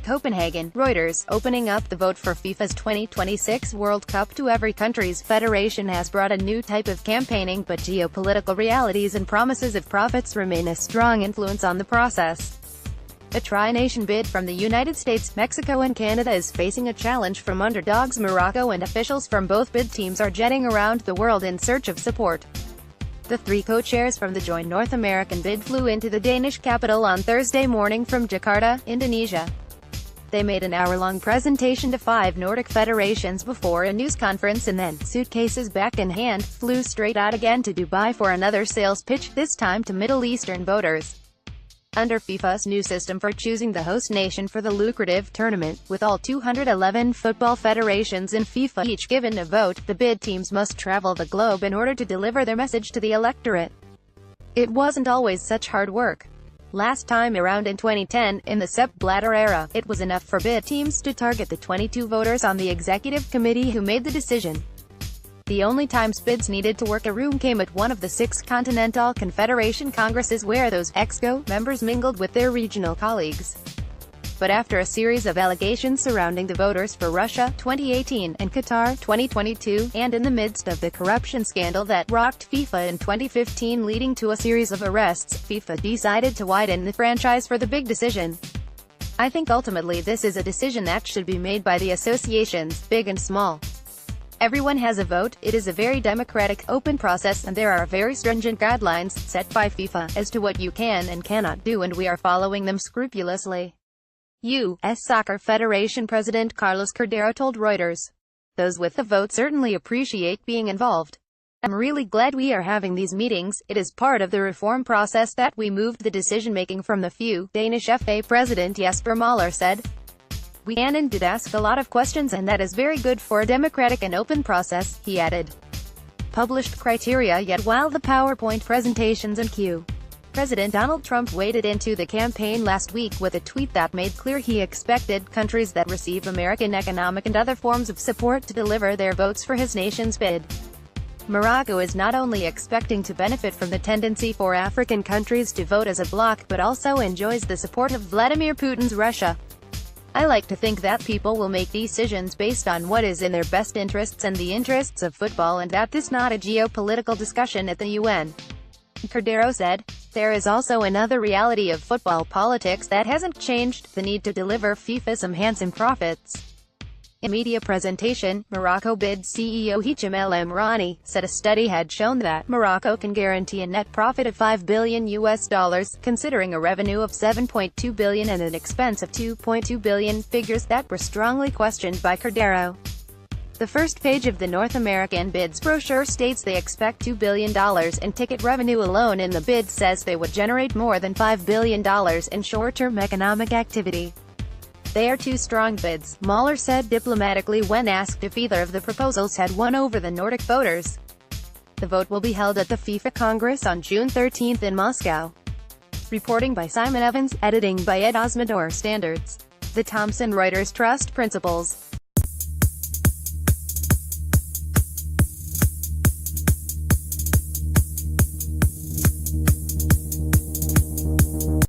Copenhagen, Reuters, opening up the vote for FIFA's 2026 World Cup to every country's federation has brought a new type of campaigning, but geopolitical realities and promises of profits remain a strong influence on the process. A tri-nation bid from the United States, Mexico and Canada is facing a challenge from underdogs Morocco, and officials from both bid teams are jetting around the world in search of support. The three co-chairs from the joint North American bid flew into the Danish capital on Thursday morning from Jakarta, Indonesia. They made an hour-long presentation to 5 Nordic federations before a news conference and then, suitcases back in hand, flew straight out again to Dubai for another sales pitch, this time to Middle Eastern voters. Under FIFA's new system for choosing the host nation for the lucrative tournament, with all 211 football federations in FIFA each given a vote, the bid teams must travel the globe in order to deliver their message to the electorate. It wasn't always such hard work. Last time around in 2010, in the Sepp Blatter era, it was enough for bid teams to target the 22 voters on the executive committee who made the decision. The only times bids needed to work a room came at one of the 6 Continental Confederation Congresses where those EXCO members mingled with their regional colleagues. But after a series of allegations surrounding the voters for Russia 2018 and Qatar 2022, and in the midst of the corruption scandal that rocked FIFA in 2015 leading to a series of arrests, FIFA decided to widen the franchise for the big decision. I think ultimately this is a decision that should be made by the associations, big and small. Everyone has a vote, it is a very democratic, open process, and there are very stringent guidelines set by FIFA as to what you can and cannot do, and we are following them scrupulously. U.S. Soccer Federation President Carlos Cordero told Reuters. Those with the vote certainly appreciate being involved. I'm really glad we are having these meetings, it is part of the reform process that we moved the decision-making from the few. Danish FA President Jesper Møller said. We can and did ask a lot of questions, and that is very good for a democratic and open process, he added. Published criteria yet while the PowerPoint presentations and Q. President Donald Trump waded into the campaign last week with a tweet that made clear he expected countries that receive American economic and other forms of support to deliver their votes for his nation's bid. Morocco is not only expecting to benefit from the tendency for African countries to vote as a bloc, but also enjoys the support of Vladimir Putin's Russia. I like to think that people will make decisions based on what is in their best interests and the interests of football, and that this is not a geopolitical discussion at the UN. Cordero said. There is also another reality of football politics that hasn't changed, the need to deliver FIFA some handsome profits. In a media presentation, Morocco bid CEO Hicham El Emrani said a study had shown that Morocco can guarantee a net profit of $5 billion, considering a revenue of $7.2 billion and an expense of $2.2 billion, figures that were strongly questioned by Cordero. The first page of the North American bids brochure states they expect $2 billion in ticket revenue alone, and the bid says they would generate more than $5 billion in short-term economic activity. They are 2 strong bids, Møller said diplomatically when asked if either of the proposals had won over the Nordic voters. The vote will be held at the FIFA Congress on June 13 in Moscow. Reporting by Simon Evans, editing by Ed Osmodor. Standards. The Thomson Reuters Trust Principles.